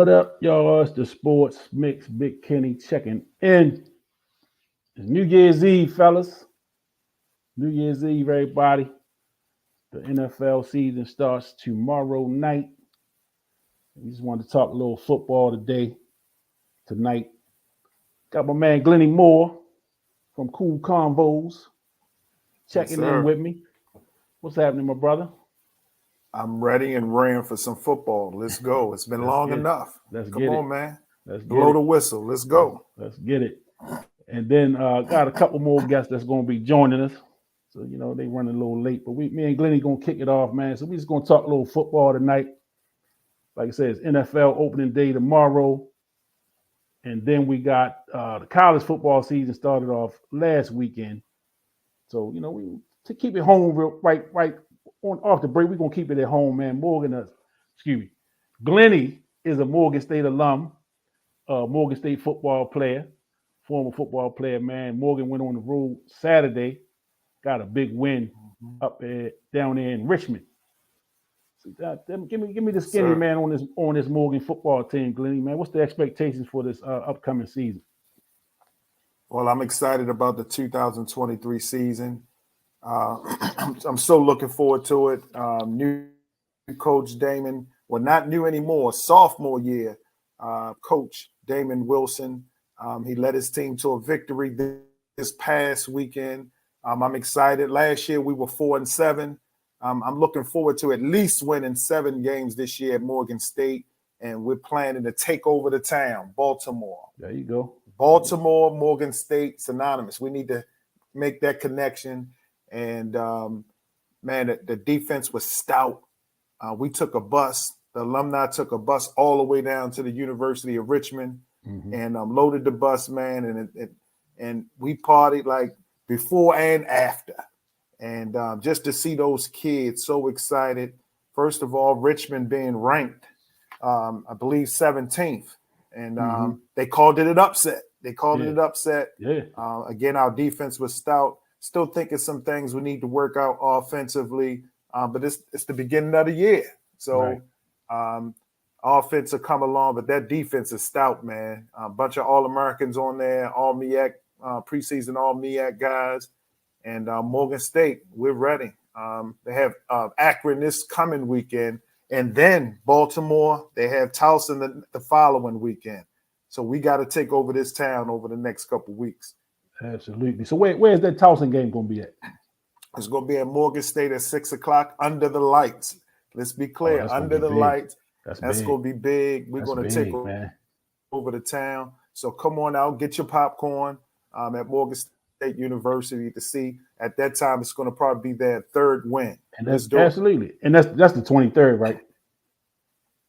What up, y'all? It's the Sports Mix. Big Kenny checking in. It's New Year's Eve, fellas. New Year's Eve, everybody. The NFL season starts tomorrow night. We just wanted to talk a little football tonight. Got my man Glenny Moore from Cool Convos Yes, checking in sir. with me. What's happening, my brother? I'm ready and raring for some football. Let's go. It's been Let's long get it. enough. Let's Come get it. on, man. Let's get Blow it. the whistle. Let's Let's, go. let's get it. And then got a couple more guests that's going to be joining us. So, they running a little late. But me and Glenny going to kick it off, man. So we just going to talk a little football tonight. Like I said, it's NFL opening day tomorrow. And then we got the college football season started off last weekend. So, we to keep it home right on off the break, we're going to keep it at home, man. Glenny is a Morgan State alum, Morgan State football player, former football player, man. Morgan went on the road Saturday, got a big win down there in Richmond. So give me the Yes, skinny sir. man on this Morgan football team, Glenny, man. What's the expectations for this upcoming season? Well, I'm excited about the 2023 season. I'm so looking forward to it. New coach Damon, well, not new anymore, sophomore year, coach Damon Wilson. He led his team to a victory this past weekend. I'm excited. Last year we were 4-7. I'm looking forward to at least winning 7 games this year at Morgan State, and we're planning to take over the town, Baltimore. There you go. Baltimore, Morgan State, synonymous. We need to make that connection. And, man, the defense was stout. We took a bus. The alumni took a bus all the way down to the University of Richmond and loaded the bus, man, and we partied like before and after. And just to see those kids so excited, first of all, Richmond being ranked, I believe, 17th. And they called it an upset. Yeah. Again, our defense was stout. Still thinking some things we need to work out offensively, but it's the beginning of the year. So offense will come along, but that defense is stout, man. A bunch of All-Americans on there, all MEAC, preseason all MEAC guys. And Morgan State, we're ready. They have Akron this coming weekend. And then Baltimore, they have Towson the following weekend. So we got to take over this town over the next couple of weeks. Absolutely. So where's that Towson game going to be at? It's going to be at Morgan State at 6 o'clock under the lights. Let's be clear, under the lights. That's going to be big. We're going to take over the town. So come on out, get your popcorn at Morgan State University to see. At that time, it's going to probably be their 3rd win. And that's absolutely. And that's the 23rd, right?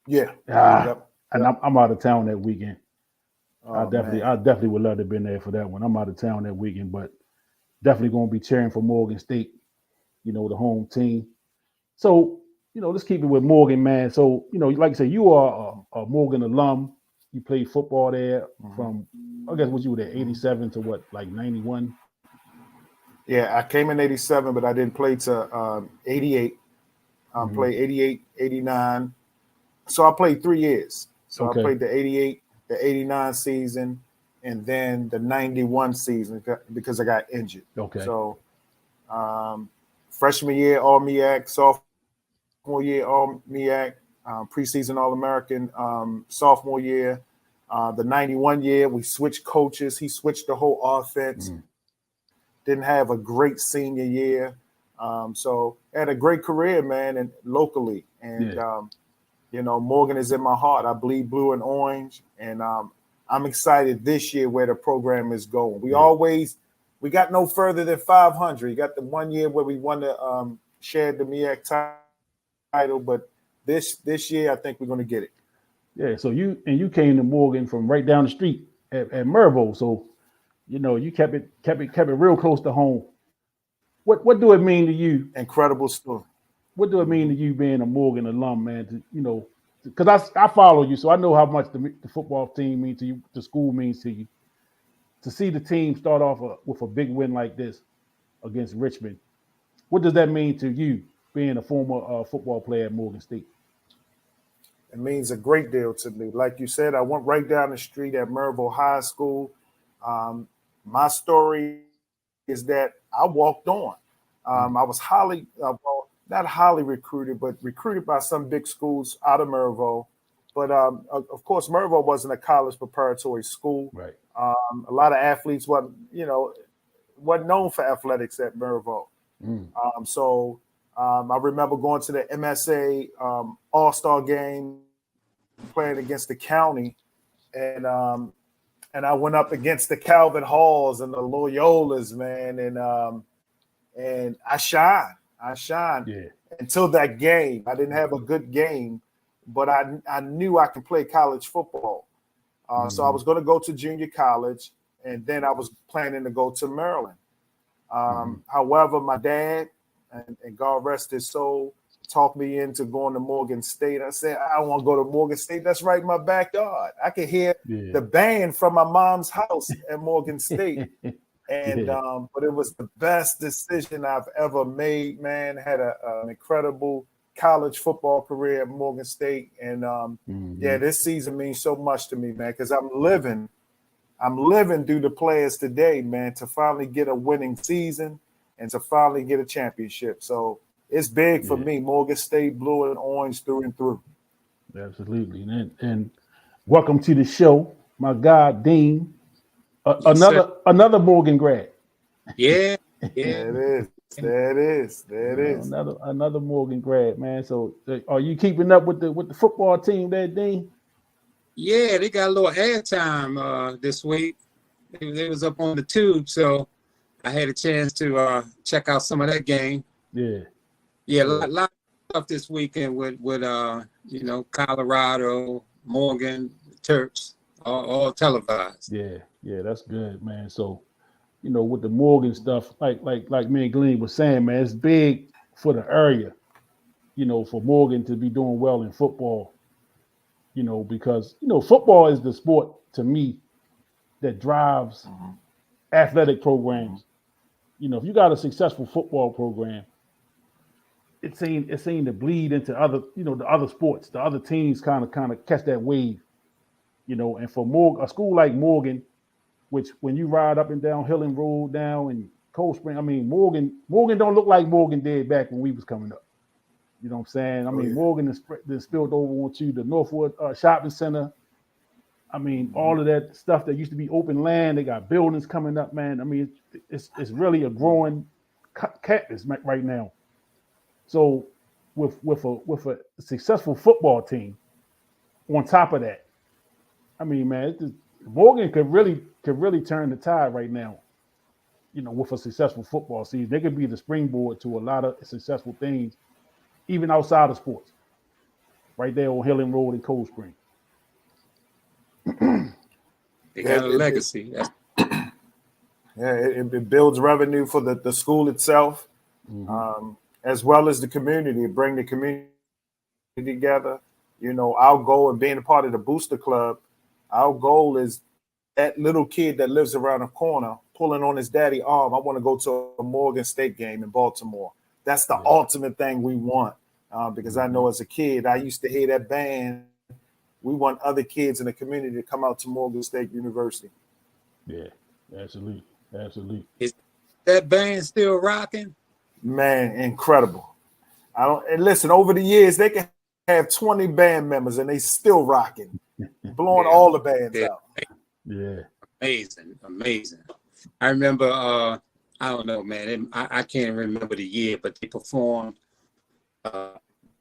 Yeah. And I'm out of town that weekend. Oh, I definitely would love to have been there for that one. I'm out of town that weekend, but definitely going to be cheering for Morgan State, the home team. So, let's keep it with Morgan, man. So, like I said, you are a Morgan alum. You played football there from, I guess, you were there 87 to what, like 91? Yeah, I came in 87, but I didn't play to 88. Played 88, 89. So I played 3 years. So I played the 88, the 89 season, and then the 91 season because I got injured. Okay. So freshman year, all MEAC, sophomore year, all MEAC, preseason All-American, sophomore year. The 91 year, we switched coaches. He switched the whole offense. Didn't have a great senior year. So had a great career, man, and locally. And, Morgan is in my heart. I bleed blue and orange. And I'm excited this year where the program is going. We got no further than 500. You got the 1 year where we won the shared the MEAC title, but this year I think we're going to get it. Yeah, so you came to Morgan from right down the street at Mervo. So, you kept it real close to home. What do it mean to you? Incredible story. What do it mean to you being a Morgan alum, man? Because I follow you, so I know how much the football team means to you, the school means to you. To see the team start off with a big win like this against Richmond, what does that mean to you being a former football player at Morgan State? It means a great deal to me. Like you said, I went right down the street at Maryville High School. My story is that I walked on. I was not highly recruited, but recruited by some big schools out of Maryville. But of course, Maryville wasn't a college preparatory school. Right. A lot of athletes wasn't known for athletics at Maryville. So I remember going to the MSA All-Star game, playing against the county, and I went up against the Calvin Halls and the Loyolas, man, and I shined. Yeah. Until that game. I didn't have a good game, but I knew I could play college football. So I was going to go to junior college, and then I was planning to go to Maryland. However, my dad, and God rest his soul, talked me into going to Morgan State. I said, I don't want to go to Morgan State. That's right in my backyard. I could hear the band from my mom's house at Morgan State. And but it was the best decision I've ever made, man. Had an incredible college football career at Morgan State. And this season means so much to me, man, because I'm living through the players today, man, to finally get a winning season and to finally get a championship. So it's big for me. Morgan State, blue and orange through and through. Absolutely. And welcome to the show, my guy, Dean. Another Morgan grad. Yeah. There it is. Another Morgan grad, man. So are you keeping up with the football team there, Dean? Yeah, they got a little airtime this week. They was up on the tube, so I had a chance to check out some of that game. Yeah, a lot of stuff this weekend with Colorado, Morgan, Terps, all televised. Yeah, that's good, man. So, with the Morgan stuff, like me and Glenny was saying, man, it's big for the area, for Morgan to be doing well in football, because, football is the sport to me that drives athletic programs. If you got a successful football program, it's seen to bleed into other, the other sports. The other teams kind of catch that wave, and for a school like Morgan, which when you ride up and down Hillen Road down in Cold Spring, I mean, Morgan don't look like Morgan did back when we was coming up. You know what I'm saying? I mean, Morgan is spilled over onto the Northwood Shopping Center. I mean, all of that stuff that used to be open land, they got buildings coming up, man. I mean, it's really a growing campus right now. So with a successful football team on top of that, I mean, man, Morgan could really turn the tide right now. With a successful football season, they could be the springboard to a lot of successful things, even outside of sports. Right there on Hillen Road in Cold Spring. They got a legacy. It builds revenue for the school itself, as well as the community. Bring the community together. Our goal in being a part of the Booster Club, our goal is that little kid that lives around the corner pulling on his daddy's arm. I want to go to a Morgan State game in Baltimore. That's the ultimate thing we want, because I know as a kid, I used to hear that band. We want other kids in the community to come out to Morgan State University. Yeah, absolutely. Is that band still rocking? Man, incredible. And listen, over the years, they can have 20 band members and they still rocking, blowing all the bands out. Yeah. Amazing. I remember, I don't know, man, I can't remember the year, but they performed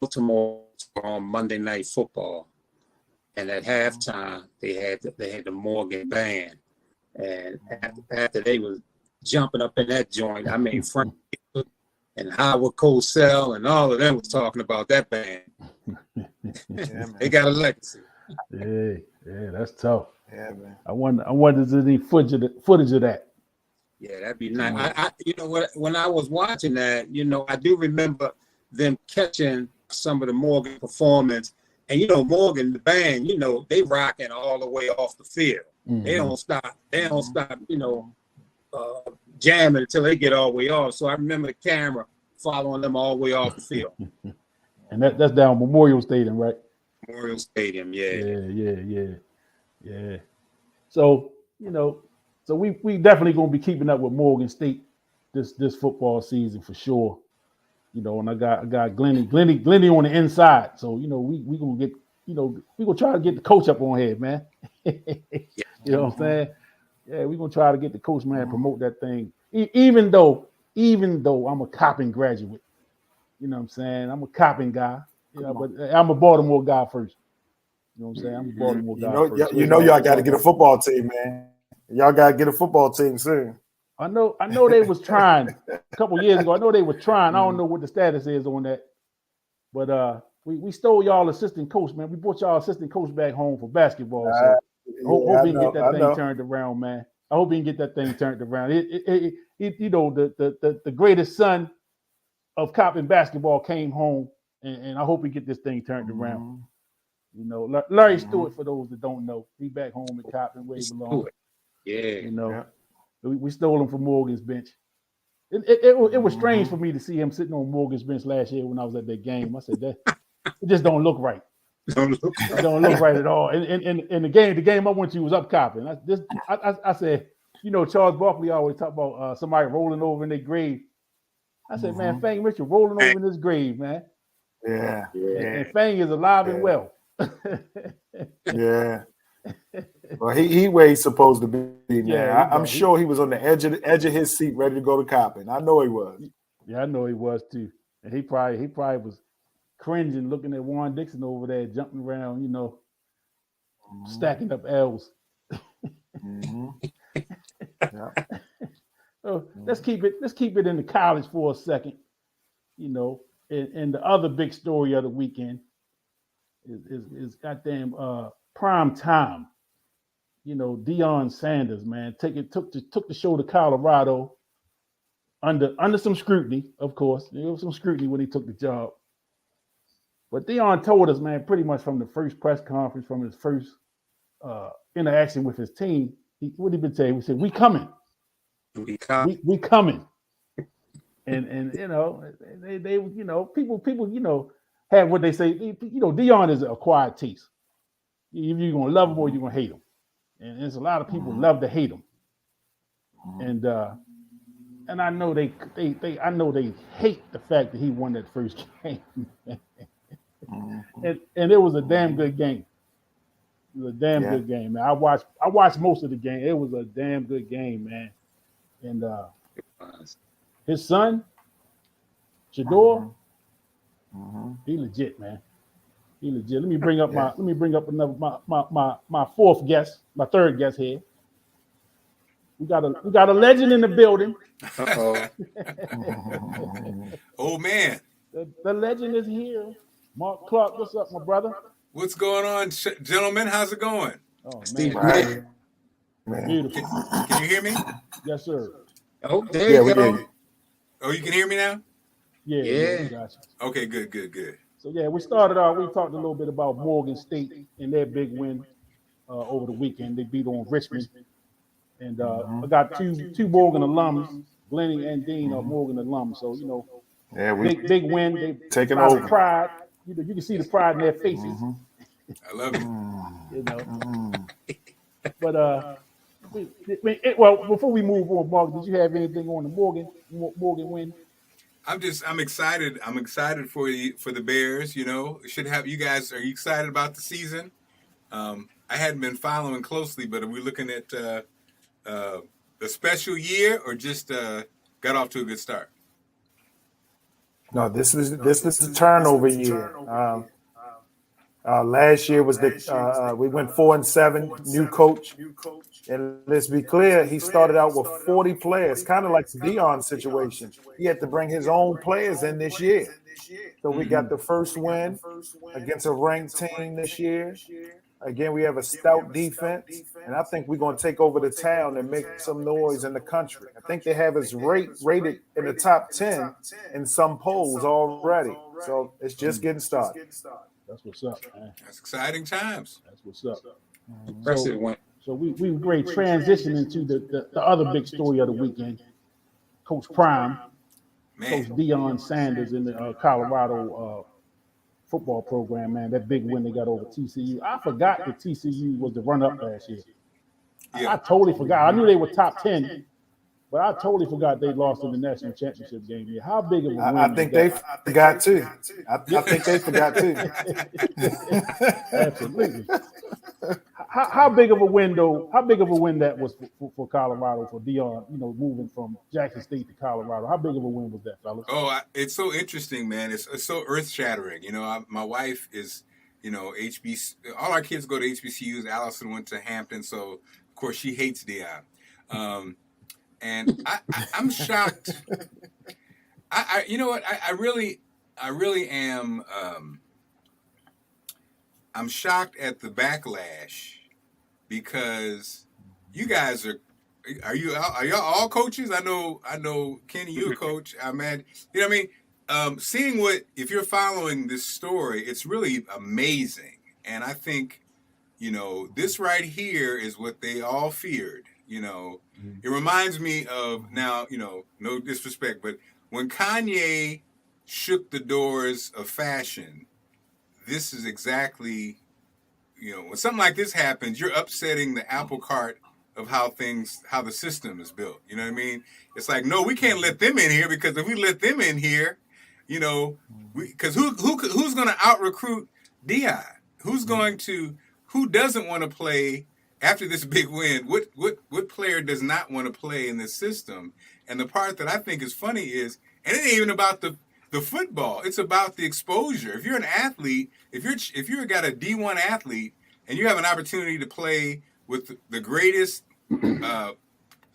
Baltimore on Monday Night Football. And at halftime, they had the Morgan band. And after they was jumping up in that joint, I mean, Frank and Howard Cosell and all of them was talking about that band. They got a legacy. Yeah, that's tough. Yeah, man. I wonder if there's any footage of that. Yeah, that'd be nice. I when I was watching that, I do remember them catching some of the Morgan performance. And Morgan, the band, they rocking all the way off the field. They don't stop. Jamming until they get all the way off. So I remember the camera following them all the way off the field. And that's down Memorial Stadium, right? Memorial Stadium, yeah. Yeah. So, so we definitely gonna be keeping up with Morgan State this football season for sure. And I got Glenny on the inside. So, we gonna get, we gonna try to get the coach up on here, man. You know what I'm saying? Yeah, we gonna try to get the coach, man, promote that thing. Even though I'm a Coppin graduate, you know what I'm saying? I'm a Coppin guy, but I'm a Baltimore guy first. You know what I'm saying? I'm a Baltimore guy first. Y'all got to get a football team, man. Y'all got to get a football team soon. I know they was trying a couple years ago. I know they were trying. I don't know what the status is on that. But we stole y'all assistant coach, man. We brought y'all assistant coach back home for basketball. So hope we can get that thing turned around, man. I hope we can get that thing turned around. The greatest son of Coppin basketball came home, and I hope we get this thing turned around. Larry Stewart, for those that don't know, he back home at Coppin where he belongs. Yeah. We stole him from Morgan's bench. It was strange for me to see him sitting on Morgan's bench last year when I was at that game. I said that it just don't look right. It don't look right at all. And the game I went to was up Coppin. I said, Charles Barkley always talk about somebody rolling over in their grave. I said, man, Fang Richard rolling over in his grave, man. Yeah. And Fang is alive and well. Yeah. Well, he where he's supposed to be, man. I'm sure he was on the edge of his seat, ready to go to Coppin. I know he was. Yeah, I know he was too. And he probably was cringing, looking at Warren Dixon over there, jumping around, stacking up L's. So let's keep it in the college for a second. And the other big story of the weekend is goddamn prime time. Deion Sanders, man, took the show to Colorado under some scrutiny, of course. There was some scrutiny when he took the job. But Deion told us, man, pretty much from the first press conference, from his first interaction with his team, what he been saying? We said, "We coming, we coming," and they people have what they say. Deion is a acquired taste. Either you're gonna love him or you're gonna hate him. And there's a lot of people love to hate him, and I know they hate the fact that he won that first game, and it was a damn good game. It was a damn good game, man. I watched most of the game. It was a damn good game, man. And his son, Shador, he legit, man. He legit. Let me bring up another my fourth guest, my third guest here. We got a legend in the building. Oh man, the legend is here. Marc Clarke, what's up, my brother? What's going on, gentlemen? How's it going? Oh man, beautiful. Can you hear me? Yes, sir. Oh, there you go. Oh, you can hear me now? Yeah. Gotcha. Okay, good. So yeah, we started out. We talked a little bit about Morgan State and their big win over the weekend. They beat on Richmond, and I got two Morgan alums, Glenny and Dean are Morgan alums. So big win. They taking over. Pride. You can see the pride in their faces. I love it. But well, before we move on, Mark, did you have anything on the Morgan win? I'm excited. I'm excited for the Bears. Should have you guys. Are you excited about the season? I hadn't been following closely, but are we looking at a special year or just got off to a good start? No, this is the turnover year. Last year was we went 4-7, new coach. And let's be clear, he started out with 40 players, kind of like the Deion situation. He had to bring his own players in this year. So we got the first win against a ranked team this year. Again, we have a stout defense, and I think we're going to take over the town and make some noise in the country. I think they have us rated in the top 10 in some polls already. So it's just getting started. That's what's up, man. That's exciting times. That's what's up. Impressive one. So we great transition into the other big story of the weekend. Coach Prime, Man. Coach Deion Sanders in the Colorado football program, man. That big win they got over TCU. I forgot that TCU was the run-up last year. I totally forgot. I knew they were top 10, but I totally forgot they lost in the national championship game. Yeah, how big of a win? I think they forgot too. I think they forgot too. Absolutely. How big of a win though? How big of a win that was for Colorado, for Deion? You know, moving from Jackson State to Colorado. How big of a win was that, fellas? Oh, it's so interesting, man. It's so earth shattering. You know, my wife is, you know, HBC. All our kids go to HBCUs. Allison went to Hampton, so of course she hates Deion. And I'm shocked. You know what? I really am. I'm shocked at the backlash because you guys are y'all all coaches? I know Kenny, you're a coach. I'm mad. You know what I mean? Seeing if you're following this story, it's really amazing. And I think, you know, this right here is what they all feared. You know, it reminds me of now, you know, no disrespect, but when Kanye shook the doors of fashion, this is exactly, you know, when something like this happens, you're upsetting the apple cart of how the system is built. You know what I mean? It's like, no, we can't let them in here, because if we let them in here, you know, because who's going to out recruit Deion? Who doesn't want to play after this big win? What player does not want to play in this system? And the part that I think is funny is, and it ain't even about the football. It's about the exposure. If you're an athlete, if you're got a D1 athlete and you have an opportunity to play with the greatest, one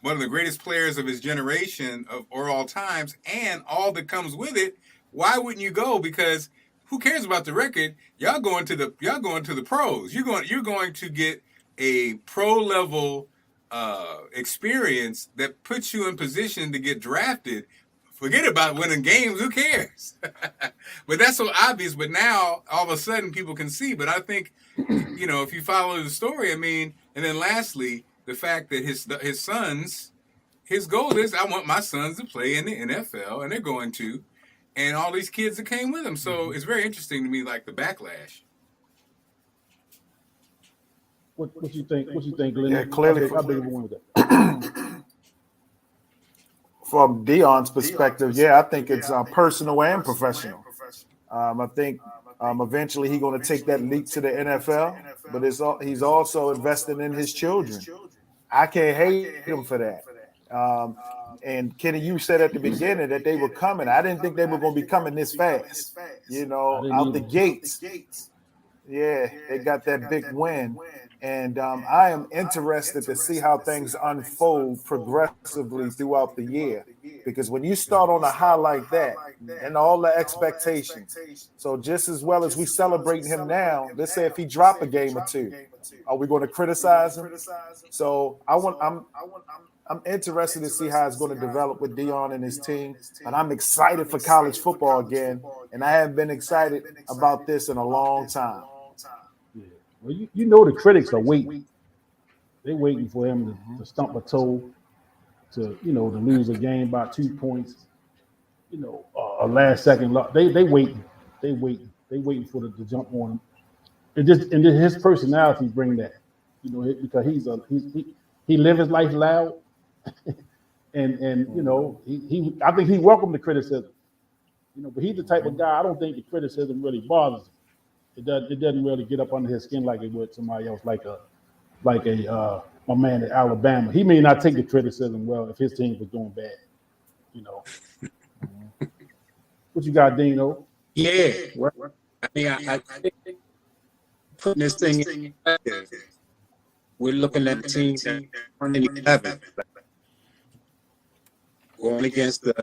of the greatest players of his generation or all times, and all that comes with it, why wouldn't you go? Because who cares about the record? Y'all going to the pros. You're going to get a pro level experience that puts you in position to get drafted. Forget about winning games. Who cares? But that's so obvious. But now, all of a sudden, people can see. But I think, you know, if you follow the story, I mean, and then lastly, the fact that his sons, his goal is, I want my sons to play in the NFL, and they're going to, and all these kids that came with him. So it's very interesting to me, like the backlash. What you think? What you think, Glenny? Yeah, clearly. How big of a win was that? From Deion's perspective, yeah, I think it's personal and professional. I think eventually he's going to take that leap to the NFL, but he's also investing in his children. I can't hate him for that. And Kenny, you said at the beginning that they were coming. I didn't think they were going to be coming this fast, you know, out the gates. Yeah, they got that big win. And I am interested to see how things unfold progressively throughout the year. Because when you start on a high like that and all the expectations, so just as well as we celebrating him now, let's say if he drop a game or two, are we going to criticize him? So I'm interested to see how it's going to develop with Deion and his team. And I'm excited for college football again. And I haven't been excited about this in a long time. Well, you know the critics are waiting. They're waiting for him to stump a toe, to lose a game by 2 points. You know, a last second loss. They waiting. They waiting for the jump on him. And his personality bring that. You know, because he live his life loud, and you know I think he welcomed the criticism. You know, but he's the type of guy, I don't think the criticism really bothers him. It doesn't really get up under his skin like it would somebody else, like my man at Alabama. He may not take the criticism well if his team was doing bad. You know. What you got, Dino? Yeah. Well, I mean, I think putting this thing in perspective, we're looking at the team that won in 11, going against the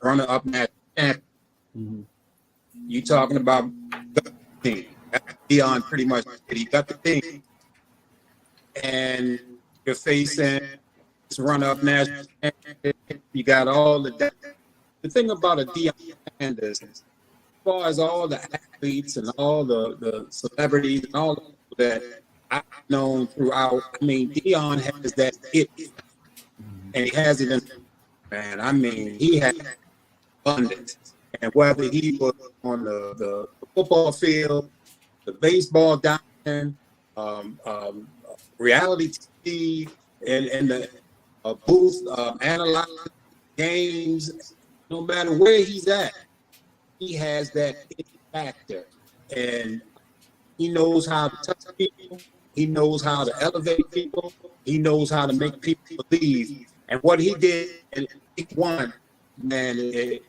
runner-up national champion. Mm-hmm. You talking about the team? Deion pretty much did. He got the team, and you're facing this runner-up national champion. You got all the thing about a Deion fan is, as far as all the athletes and all the celebrities and all that I've known throughout, I mean, Deion has that it, and he has it in, man. I mean, he has abundance. And whether he was on the football field, the baseball diamond, reality TV, and the booth, analyzing games. No matter where he's at, he has that factor, and he knows how to touch people. He knows how to elevate people. He knows how to make people believe. And what he did in week one, man, is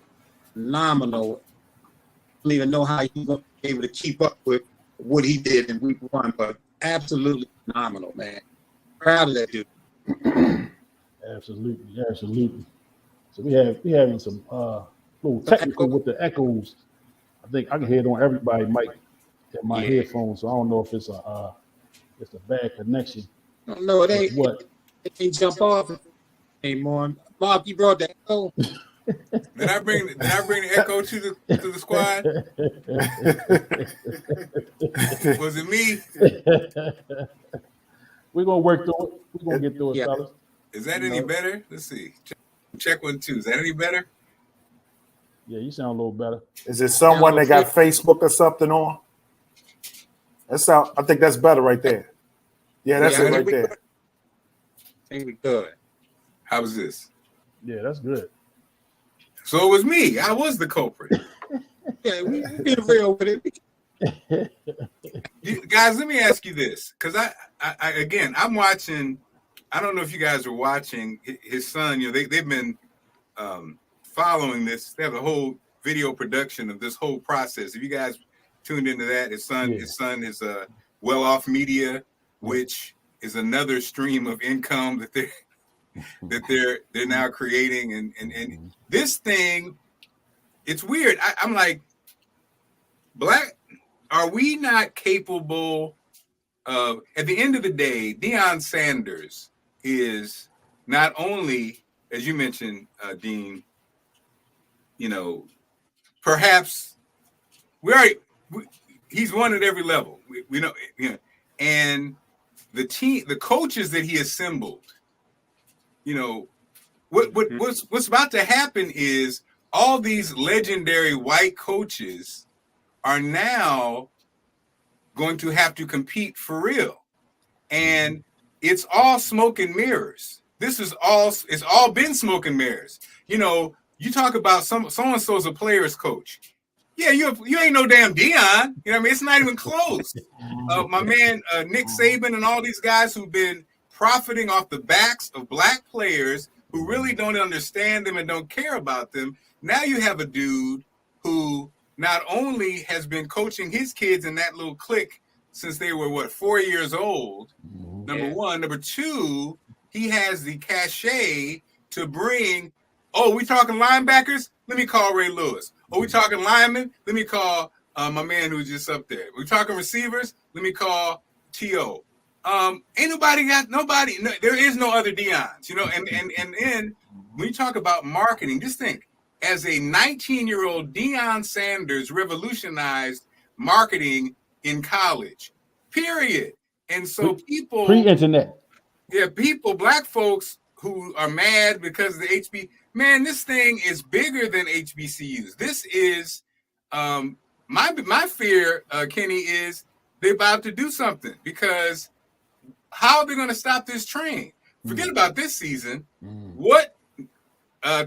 phenomenal. I don't even know how he's going to be able to keep up with what he did in week one, but absolutely phenomenal, man. Proud of that dude. Absolutely. So we having some little technical with the echoes. I think I can hear it on everybody mic at my headphones, so I don't know if it's a bad connection. No, it ain't. What? It ain't jump off anymore. Bob, you brought that echo. Did I bring the echo to the squad? Was it me? We're gonna work through it. We're gonna get through it, fellas. Is that any better? Let's see. Check 1, 2. Is that any better? Yeah, you sound a little better. Is it someone that got Facebook or something on? I think that's better right there. Yeah, that's it right there. I think we good. How was this? Yeah, that's good. So it was me. I was the culprit. Yeah, we did real with it. Guys, let me ask you this, because I'm watching. I don't know if you guys are watching his son. You know, they've been following this. They have a whole video production of this whole process. If you guys tuned into that, his son is Well Off Media, which is another stream of income that they're now creating, and this thing, it's weird. I'm like, are we not capable of? At the end of the day, Deion Sanders is not only, as you mentioned, Dean. You know, perhaps he's won at every level. We know, and the team, the coaches that he assembled. You know, what's about to happen is all these legendary white coaches are now going to have to compete for real. And it's all smoke and mirrors. It's all been smoke and mirrors. You know, you talk about so-and-so's a player's coach. Yeah, you ain't no damn Deion. You know what I mean? It's not even close. My man, Nick Saban and all these guys who've been profiting off the backs of black players who really don't understand them and don't care about them. Now you have a dude who not only has been coaching his kids in that little clique since they were 4 years old. Number one. Number two, he has the cachet to bring. Oh, we talking linebackers? Let me call Ray Lewis. Oh, we talking linemen? Let me call my man who's just up there. We talking receivers? Let me call T.O. Ain't nobody got nobody. No, there is no other Deions, you know. And then when you talk about marketing, just think, as a 19-year-old, Deion Sanders revolutionized marketing in college, period. And so people pre-internet, black folks who are mad because of the HB, man, this thing is bigger than HBCUs. This is my fear, Kenny, is they're about to do something, because how are they going to stop this train? Forget about this season. What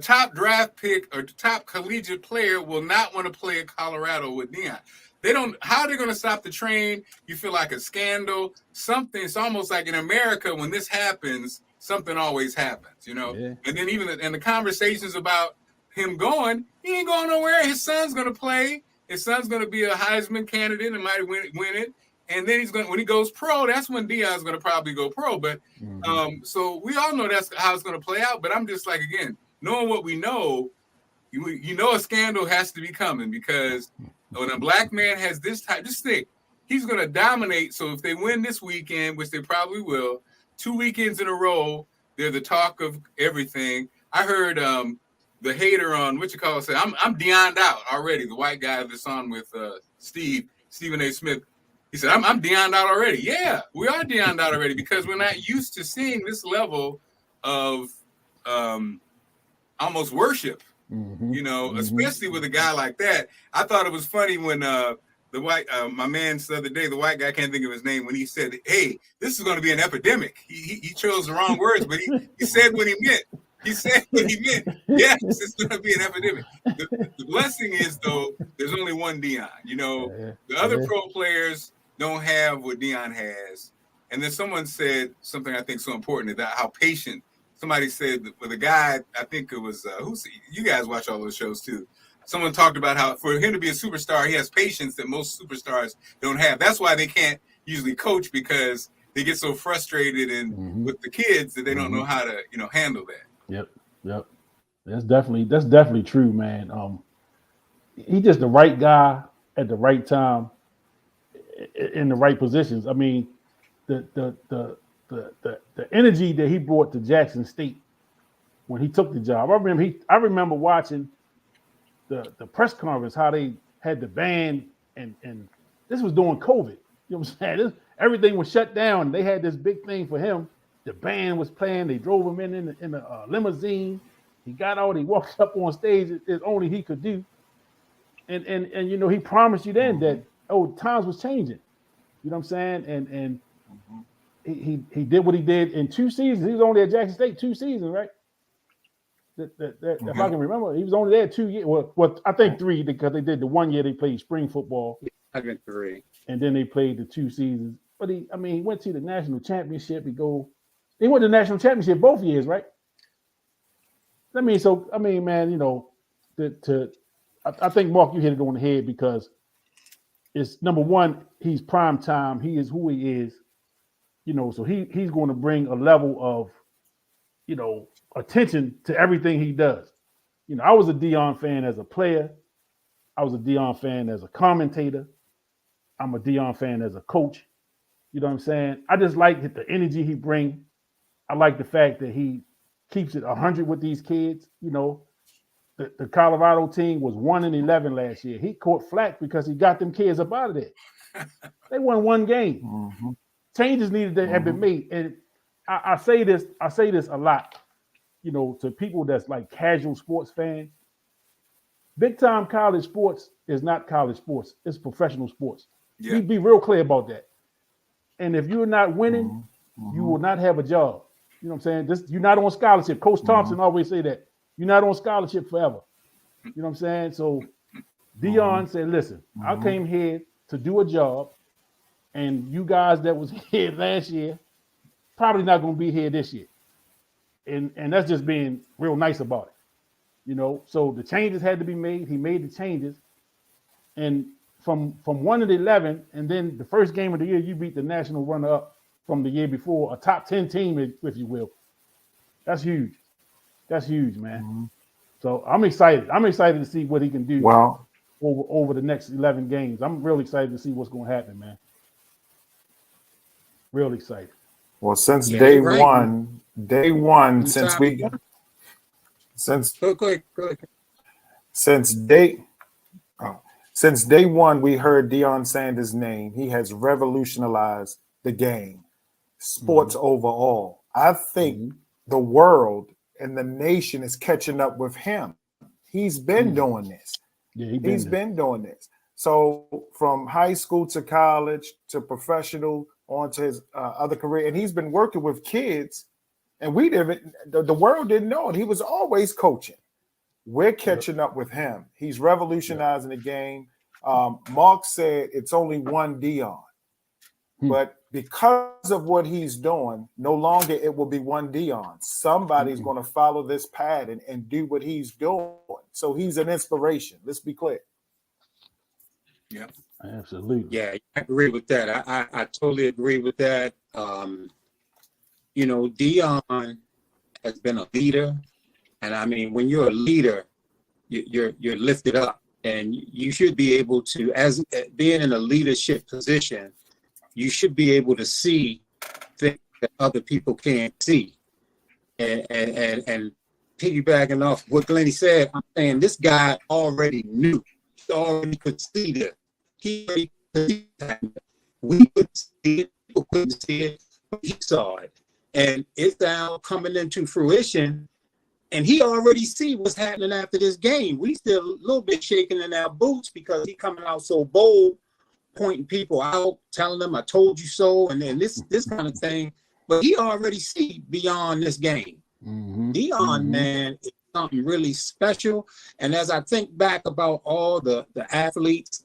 top draft pick or top collegiate player will not want to play at Colorado with Deion? They don't. How are they going to stop the train? You feel like a scandal, something. It's almost like in America, when this happens, something always happens, you know. Yeah. And then even in the conversations about him going, he ain't going nowhere. His son's going to play. His son's going to be a Heisman candidate and might win it. And then when he goes pro, that's when Deion's going to probably go pro. But so we all know that's how it's going to play out. But I'm just like, again, knowing what we know, you know a scandal has to be coming, because when a black man has this type, just think, he's going to dominate. So if they win this weekend, which they probably will, 2 weekends in a row, they're the talk of everything. I heard the hater on say, I'm Deioned out already. The white guy that's on with Stephen A. Smith. He said, I'm Deioned out already. Yeah, we are Deioned out already, because we're not used to seeing this level of almost worship, you know, especially with a guy like that. I thought it was funny when the white my man the other day, the white guy, I can't think of his name, when he said, "Hey, this is going to be an epidemic." He chose the wrong words, but he said what he meant. He said what he meant. Yes, it's going to be an epidemic. The blessing is, though, there's only one Deion. You know, the other pro players don't have what Deion has. And then someone said something I think so important about how patient. Somebody said with a guy, I think it was you guys watch all those shows too. Someone talked about how for him to be a superstar, he has patience that most superstars don't have. That's why they can't usually coach, because they get so frustrated and with the kids that they don't know how to, handle that. Yep. That's definitely true, man. He's just the right guy at the right time in the right positions. I mean, the energy that he brought to Jackson State when he took the job. I remember watching the press conference, how they had the band, and this was during COVID. You know what I'm saying? Everything was shut down. They had this big thing for him. The band was playing. They drove him in a limousine. He got out. He walked up on stage as only he could do. And he promised you then that times was changing. You know what I'm saying? And he did what he did in 2 seasons. He was only at Jackson State 2 seasons, right? If I can remember, he was only there 2 years. Well, I think 3, because they did the 1 year they played spring football. I think 3. And then they played the 2 seasons. But he went to the national championship. He went to the national championship both years, right? Man, I think, Mark, you hit it on the head, because it's number one, he's prime time. He is who he is, so he's going to bring a level of, attention to everything he does. I was a Deion fan as a player. I was a Deion fan as a commentator. I'm a Deion fan as a coach. You know what I'm saying? I just like the energy he brings. I like the fact that he keeps it 100 with these kids. The Colorado team was 1-11 last year. He caught flack because he got them kids up out of there. They won 1 game. Changes needed to have been made. And I say this a lot, to people that's like casual sports fans. Big time college sports is not college sports. It's professional sports. Yeah. Be real clear about that. And if you're not winning, you will not have a job. You know what I'm saying? You're not on scholarship. Coach Thompson always say that. You're not on scholarship forever. You know what I'm saying? So Deion said, listen, I came here to do a job, and you guys that was here last year probably not going to be here this year. And that's just being real nice about it. So the changes had to be made. He made the changes. And from 1-11, and then the first game of the year, you beat the national runner-up from the year before, a top 10 team, if you will. That's huge. That's huge, man. So I'm excited. I'm excited to see what he can do over the next 11 games. I'm really excited to see what's going to happen, man. Real excited. Well, since day one, since day one, we heard Deion Sanders' name. He has revolutionized the game, sports overall. I think the world and the nation is catching up with him. He's been doing this. Yeah, he's been doing this. So from high school to college to professional on to his other career, and he's been working with kids, and the world didn't know it. He was always coaching. We're catching up with him. He's revolutionizing the game. Mark said it's only one Deion, but because of what he's doing, no longer it will be one Deion. Somebody's going to follow this pattern and do what he's doing. So he's an inspiration. Let's be clear. Yeah, absolutely. Yeah, I agree with that. I totally agree with that. Deion has been a leader, and when you're a leader, you're lifted up, and you should be able to, as being in a leadership position, you should be able to see things that other people can't see. And piggybacking off what Glenny said, I'm saying this guy already knew. He already could see this. He already could see that. We couldn't see it. People couldn't see it. But he saw it. And it's now coming into fruition. And he already see what's happening after this game. We still a little bit shaking in our boots because he coming out so bold pointing people out, telling them I told you so, and then this kind of thing. But he already see beyond this game. Deion, man, is something really special. And as I think back about all the athletes,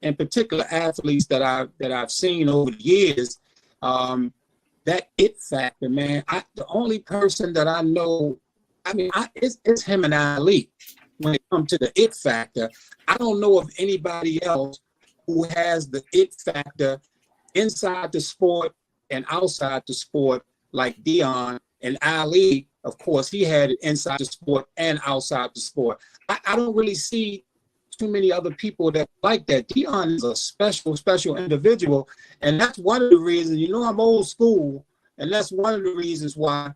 in particular athletes that I've seen over the years, that it factor, man. The only person that I know, it's him and Ali. When it comes to the it factor, I don't know of anybody else who has the it factor inside the sport and outside the sport like Deion. And Ali, of course, he had it inside the sport and outside the sport. I don't really see too many other people that like that. Deion is a special individual. And that's one of the reasons, I'm old school. And that's one of the reasons why,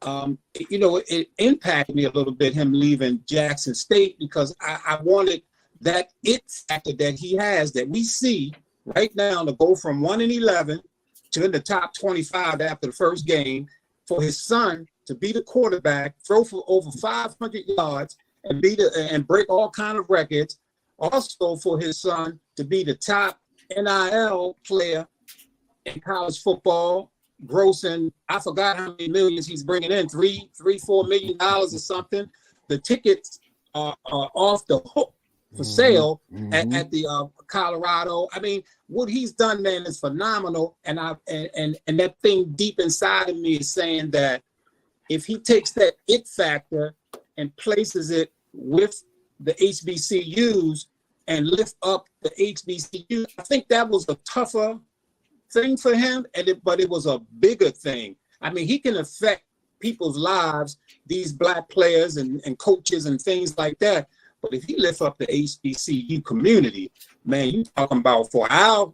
it impacted me a little bit, him leaving Jackson State, because I wanted that it factor that he has, that we see right now, to go from 1-11 to in the top 25 after the first game, for his son to be the quarterback, throw for over 500 yards, and and break all kind of records. Also for his son to be the top NIL player in college football, grossing, I forgot how many millions he's bringing in, $4 million or something. The tickets are off the hook for sale at the Colorado. I mean, what he's done, man, is phenomenal. And that thing deep inside of me is saying that if he takes that it factor and places it with the HBCUs and lift up the HBCU, I think that was a tougher thing for him, but it was a bigger thing. I mean, he can affect people's lives, these Black players and coaches and things like that. But if he lifts up the HBCU community, man, you talking about for our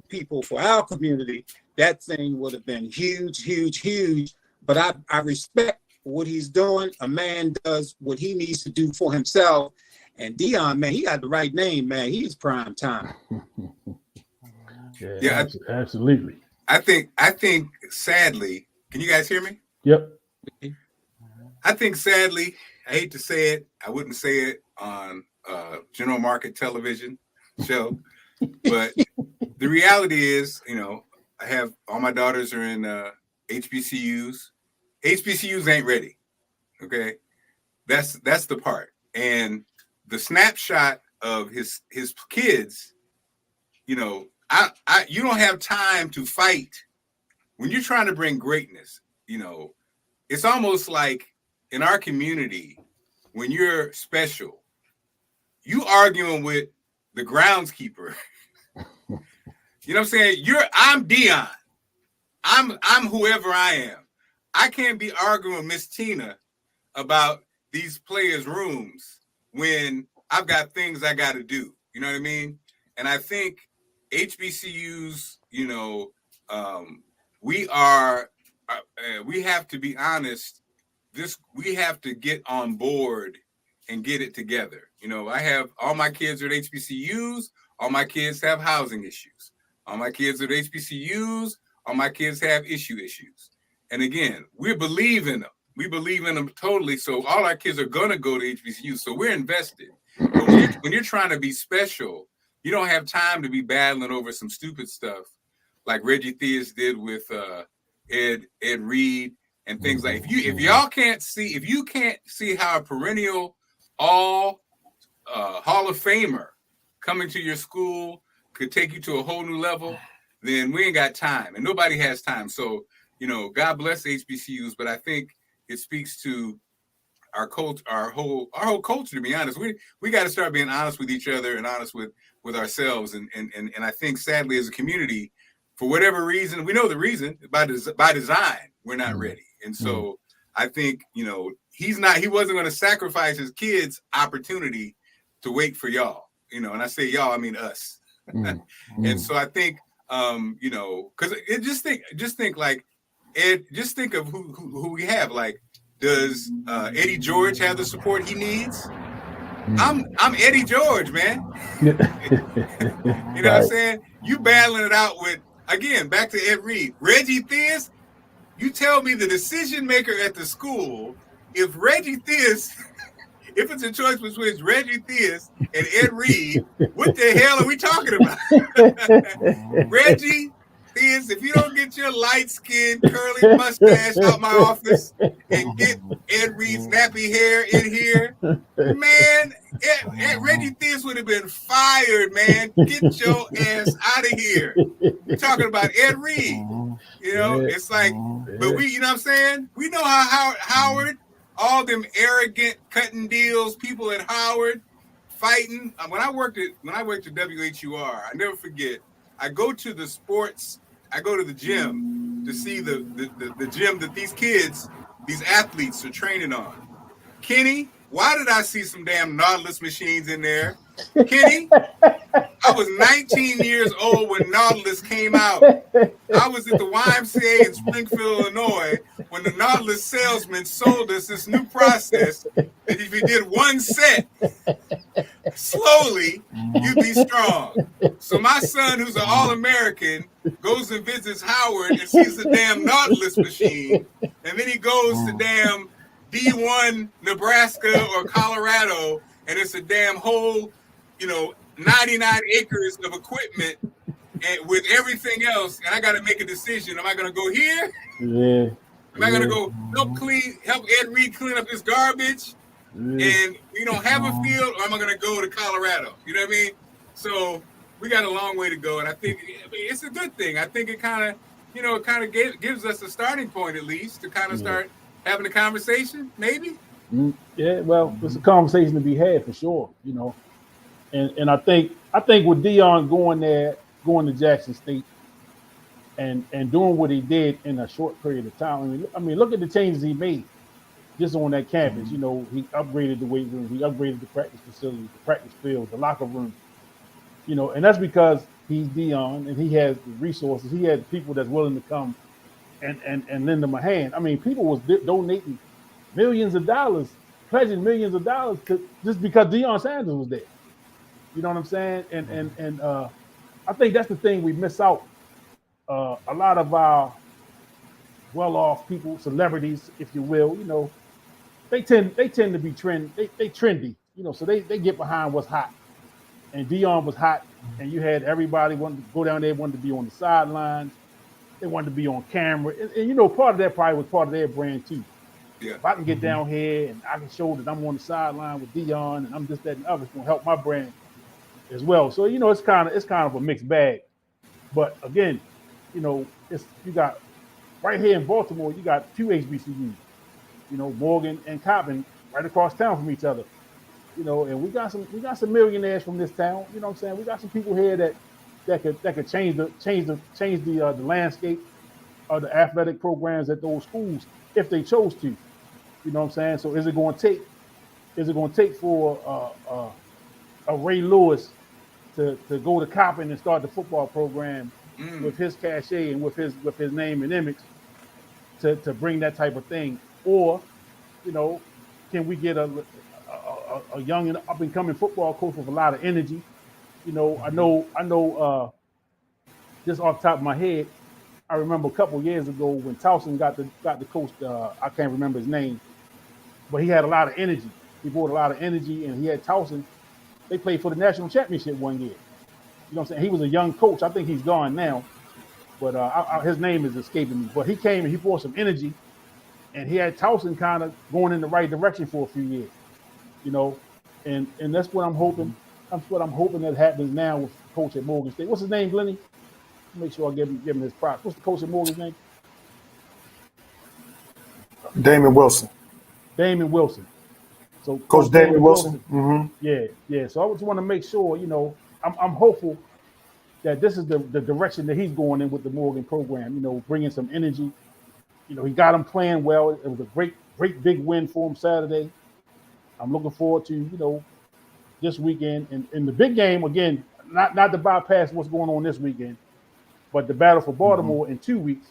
people, for our community, that thing would have been huge. But I respect what he's doing. A man does what he needs to do for himself. And Deion, man, he got the right name, man. He's prime time. Yeah, absolutely. I think sadly, can you guys hear me? Yep. I think sadly, I hate to say it, I wouldn't say it on general market television show, but the reality is, I have all my daughters are in HBCUs. HBCUs ain't ready. Okay, that's the part. And the snapshot of his kids, you don't have time to fight when you're trying to bring greatness. It's almost like in our community, when you're special, you arguing with the groundskeeper. You know what I'm saying? I'm Deion. I'm whoever I am. I can't be arguing with Miss Tina about these players' rooms when I've got things I got to do. You know what I mean? And I think HBCUs, we have to be honest. We have to get on board and get it together. I have all my kids are at HBCUs. All my kids have housing issues. All my kids are at HBCUs. All my kids have issues. And again, we believe in them. We believe in them totally. So all our kids are going to go to HBCUs. So we're invested. But when you're trying to be special, you don't have time to be battling over some stupid stuff like Reggie Theus did with Ed Reed and things like. If you can't see how a perennial all Hall of Famer coming to your school could take you to a whole new level, then we ain't got time, and nobody has time. So God bless HBCUs, but I think it speaks to our culture, our whole culture. To be honest, we got to start being honest with each other and honest with ourselves. And I think sadly, as a community, for whatever reason, we know the reason by design, we're not ready. And so I think he wasn't going to sacrifice his kids' opportunity to wait for y'all. And I say y'all, I mean us. And so I think because just think like Ed, just think of who we have. Like, does Eddie George have the support he needs? I'm Eddie George, man. You know what I'm saying? You battling it out with, again, back to Ed Reed. Reggie Theus, you tell me the decision maker at the school, if Reggie Theus if it's a choice between Reggie Theus and Ed Reed, what the hell are we talking about? Reggie Theus, if you don't get your light-skinned, curly mustache out my office and get Ed Reed's nappy hair in here, man, Reggie Theus would have been fired, man. Get your ass out of here. We're talking about Ed Reed. You know, it's like, but we, you know what I'm saying? We know how Howard, all them arrogant cutting deals, people at Howard fighting. When I worked at WHUR, I never forget. I go to the gym to see the gym that these kids, these athletes are training on. Kenny, why did I see some damn Nautilus machines in there? Kenny, I was 19 years old when Nautilus came out. I was at the YMCA in Springfield, Illinois, when the Nautilus salesman sold us this new process that if you did one set, slowly, you'd be strong. So my son, who's an All-American, goes and visits Howard and sees the damn Nautilus machine, and then he goes to damn D1 Nebraska or Colorado, and it's a damn whole, 99 acres of equipment and with everything else, and I got to make a decision. Am I going to go here? Yeah. Am I going to go help Ed Reed clean up his garbage and have a field, or am I going to go to Colorado? You know what I mean? So we got a long way to go, and I think it's a good thing. I think it kind of gives us a starting point at least to kind of start having a conversation, maybe. Yeah, well, it's a conversation to be had for sure, and I think with Deion going to Jackson State and doing what he did in a short period of time. I mean, look at the changes he made just on that campus. He upgraded the weight room, he upgraded the practice facilities, the practice field, the locker room. And that's because he's Deion and he has the resources. He has people that's willing to come and lend them a hand. I mean, people was donating millions of dollars, pledging millions of dollars just because Deion Sanders was there. You know what I'm saying? And I think that's the thing we miss out. A lot of our well-off people, celebrities, if you will, they tend to be trendy, so they get behind what's hot. And Deion was hot, and you had everybody wanting to go down there, wanted to be on the sidelines. They wanted to be on camera. And part of that probably was part of their brand too. Yeah. If I can get down here and I can show that I'm on the sideline with Deion and I'm this, that, and other, it's gonna help my brand as well. So it's kind of a mixed bag. But again, you got right here in Baltimore, you got two HBCUs, Morgan and Coppin right across town from each other. And we got some millionaires from this town. You know what I'm saying? We got some people here that could change the landscape of the athletic programs at those schools if they chose to. You know what I'm saying? So is it going to take for a Ray Lewis to go to Coppin and start the football program with his cachet and with his name and image to bring that type of thing? Or, can we get a young and up and coming football coach with a lot of energy? I know just off the top of my head, I remember a couple of years ago when Towson got the coach, I can't remember his name, but he had a lot of energy. He brought a lot of energy, and he had Towson. They played for the national championship one year. You know what I'm saying? He was a young coach. I think he's gone now, but his name is escaping me. But he came and he brought some energy, and he had Towson kind of going in the right direction for a few years. And that's what I'm hoping. That's what I'm hoping that happens now with the coach at Morgan State. What's his name, Glenny? Make sure I give him his props. What's the coach at Morgan's name? Damon Wilson. Damon Wilson. So Coach Damon Wilson. Mm-hmm. Yeah. So I just want to make sure, I'm hopeful that this is the direction that he's going in with the Morgan program. Bringing some energy. He got him playing well. It was a great big win for him Saturday. I'm looking forward to this weekend and the big game again. Not to bypass what's going on this weekend, but the battle for Baltimore in 2 weeks,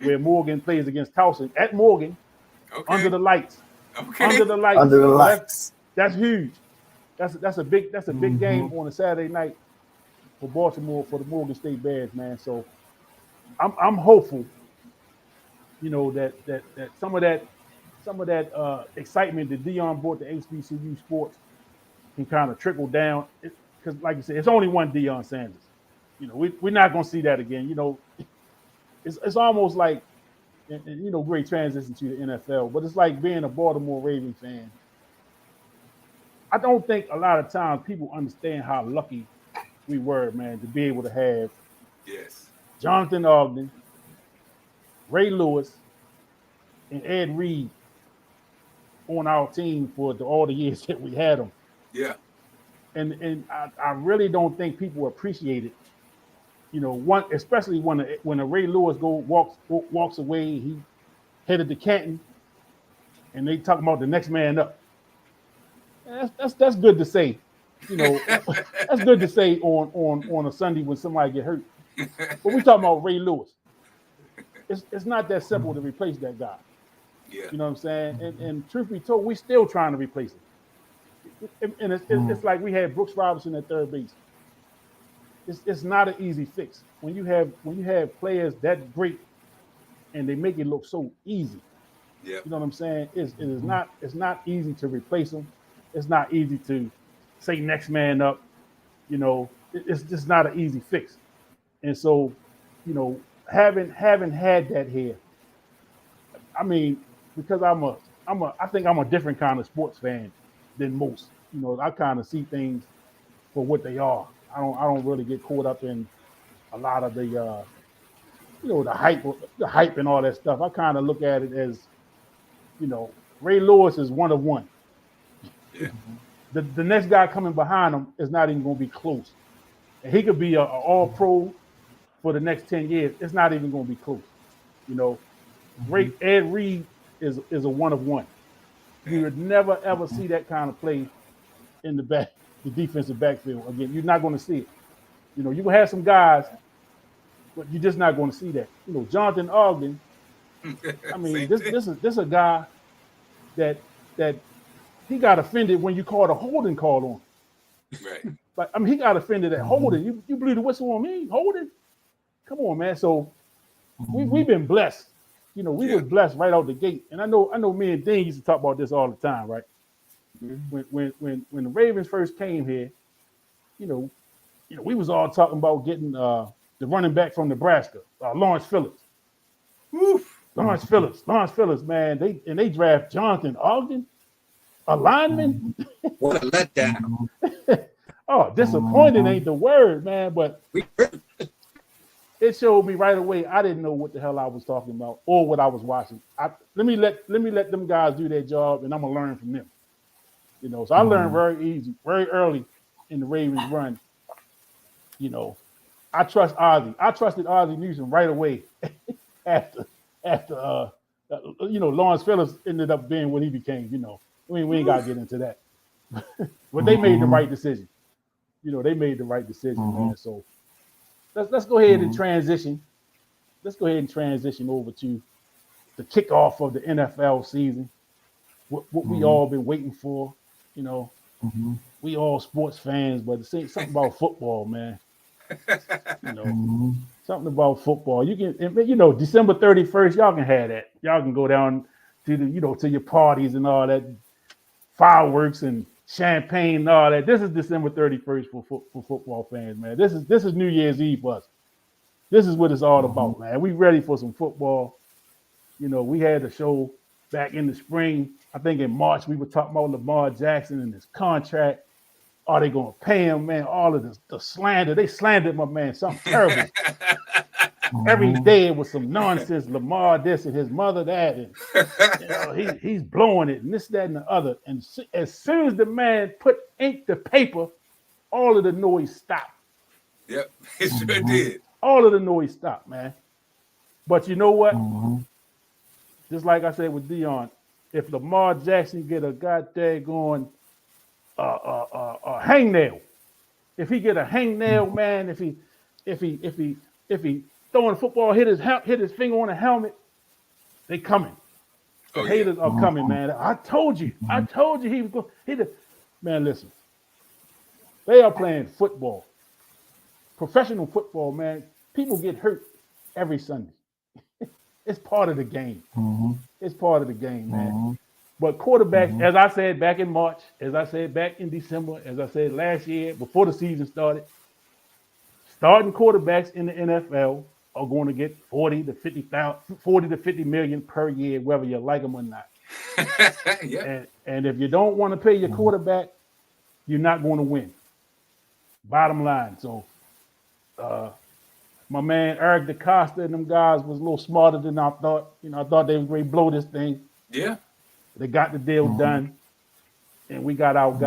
where Morgan plays against Towson at Morgan, under the lights. Okay. Under the lights. That's huge. That's a big game on a Saturday night for Baltimore, for the Morgan State Bears, man. So I'm hopeful, that some of that some of that excitement that Deion brought to HBCU sports can kind of trickle down. Because, like you said, it's only one Deion Sanders. You know, we're not going to see that again. You know, it's almost like, and, you know, great transition to the NFL, but it's like being a Baltimore Ravens fan. I don't think a lot of times people understand how lucky we were, man, to be able to have Yes. Jonathan Ogden, Ray Lewis, and Ed Reed on our team for all the years that we had them. Yeah. And I really don't think people appreciate it. You know, especially when a Ray Lewis walks away, he headed to Canton, and they talk about the next man up. That's good to say. You know, that's good to say on a Sunday when somebody get hurt. But we talking about Ray Lewis. It's not that simple to replace that guy. Yeah. You know what I'm saying? And truth be told, we still trying to replace him. And it's like we had Brooks Robinson at third base. It's not an easy fix when you have players that great and they make it look so easy. Yeah. You know what I'm saying? It's not easy to replace them. It's not easy to say next man up. You know, it's just not an easy fix. And so, you know, having had that here, I mean, because I think I'm a different kind of sports fan than most. You know, I kind of see things for what they are. I don't really get caught up in a lot of the you know, the hype and all that stuff. I kind of look at it as, you know, Ray Lewis is one of one. Yeah. The next guy coming behind him is not even going to be close. And he could be an all-pro for the next 10 years. It's not even going to be close. You know, Ed Reed is a one of one. You would never ever see that kind of play in the defensive backfield again. You're not going to see it. You know, you will have some guys, but you're just not going to see that. You know, Jonathan Ogden. I mean, this is a guy that he got offended when you called a holding call on him. Right. Like, I mean, he got offended at holding. You blew the whistle on me, holding. Come on, man. So we've been blessed. You know, we were blessed right out the gate. And I know me and Dean used to talk about this all the time, right? When the Ravens first came here, you know, we was all talking about getting the running back from Nebraska, Lawrence Phillips. Woof. Lawrence Phillips, man. They draft Jonathan Ogden, a lineman. What a letdown. Oh, disappointed ain't the word, man. But it showed me right away I didn't know what the hell I was talking about or what I was watching. Let me let them guys do their job, and I'm gonna learn from them. You know, so I learned very early in the Ravens run. You know, I trust Ozzie. I trusted Ozzie Newsome right away after you know, Lawrence Phillips ended up being what he became. You know, we ain't gotta get into that. But they made the right decision. You know, they made the right decision, man. So let's go ahead and transition. Let's go ahead and transition over to the kickoff of the NFL season. What we all been waiting for. You know, we all sports fans, but it's something about football, man. You know, something about football. You can, you know, December 31st, y'all can have that. Y'all can go down to the, you know, to your parties and all that, fireworks and champagne and all that. This is December 31st for football fans, man. This is New Year's Eve for us. This is what it's all about, man. We ready for some football. You know, we had a show back in the spring. I think in March we were talking about Lamar Jackson and his contract. Are they going to pay him, man? All of the slander. They slandered my man, something terrible. Every day it was some nonsense. Lamar this and his mother that. And, you know, he's blowing it and this, that, and the other. And as soon as the man put ink to paper, all of the noise stopped. Yep, it sure did. All of the noise stopped, man. But you know what? Just like I said with Deion, if Lamar Jackson get a goddamn going hangnail, if he get a hangnail, man, if he throwing a football, hit his finger on a helmet, they coming. The haters are coming, man. I told you he was going. Man, listen. They are playing football, professional football, man. People get hurt every Sunday. It's part of the game. It's part of the game, man. Mhm. But quarterbacks, Mhm. as I said back in March, as I said back in December, as I said last year before the season started, starting quarterbacks in the NFL are going to get 40 to 50 million per year, whether you like them or not. Yeah. And if you don't want to pay your Mhm. quarterback, you're not going to win. Bottom line. So my man Eric DeCosta and them guys was a little smarter than I thought. I thought they was going to blow this thing. Yeah. They got the deal Mhm. done, and we got our guy.